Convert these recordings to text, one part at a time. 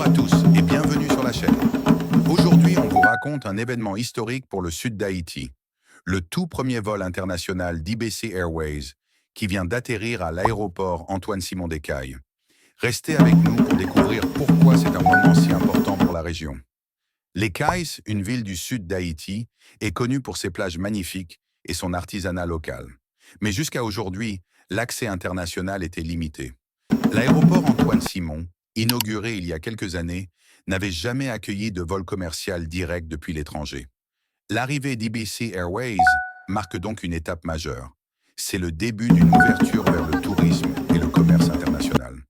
Bonjour à tous et bienvenue sur la chaîne. Aujourd'hui, on vous raconte un événement historique pour le sud d'Haïti. Le tout premier vol international d'IBC Airways qui vient d'atterrir à l'aéroport Antoine-Simon Descailles. Restez avec nous pour découvrir pourquoi c'est un moment si important pour la région. Les Cayes, une ville du sud d'Haïti, est connue pour ses plages magnifiques et son artisanat local. Mais jusqu'à aujourd'hui, l'accès international était limité. L'aéroport Antoine-Simon, inauguré il y a quelques années, n'avait jamais accueilli de vol commercial direct depuis l'étranger. L'arrivée d'IBC Airways marque donc une étape majeure. C'est le début d'une ouverture vers le tourisme et le commerce international.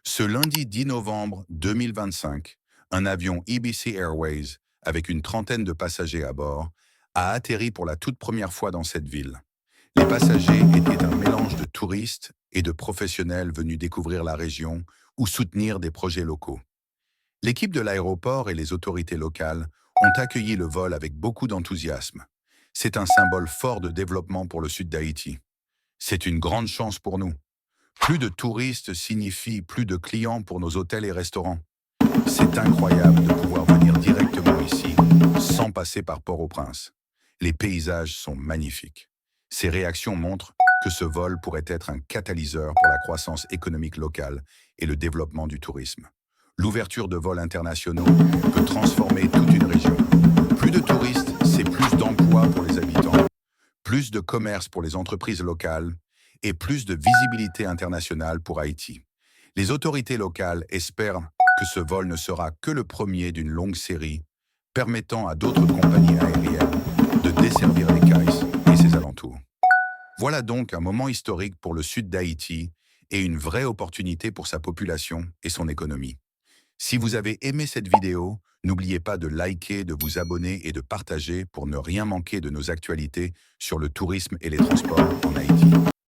Ce lundi 10 novembre 2025, un avion IBC Airways, avec une trentaine de passagers à bord, a atterri pour la toute première fois dans cette ville. Les passagers étaient un mélange de touristes et de professionnels venus découvrir la région ou soutenir des projets locaux. L'équipe de l'aéroport et les autorités locales ont accueilli le vol avec beaucoup d'enthousiasme. C'est un symbole fort de développement pour le sud d'Haïti. C'est une grande chance pour nous. Plus de touristes signifie plus de clients pour nos hôtels et restaurants. C'est incroyable de pouvoir venir directement ici, sans passer par Port-au-Prince. Les paysages sont magnifiques. Ces réactions montrent que ce vol pourrait être un catalyseur pour la croissance économique locale et le développement du tourisme. L'ouverture de vols internationaux peut transformer toute une région. Plus de touristes, c'est plus d'emplois pour les habitants, plus de commerce pour les entreprises locales et plus de visibilité internationale pour Haïti. Les autorités locales espèrent que ce vol ne sera que le premier d'une longue série, permettant à d'autres compagnies aériennes de desservir les Cayes et ses alentours. Voilà donc un moment historique pour le sud d'Haïti et une vraie opportunité pour sa population et son économie. Si vous avez aimé cette vidéo, n'oubliez pas de liker, de vous abonner et de partager pour ne rien manquer de nos actualités sur le tourisme et les transports en Haïti.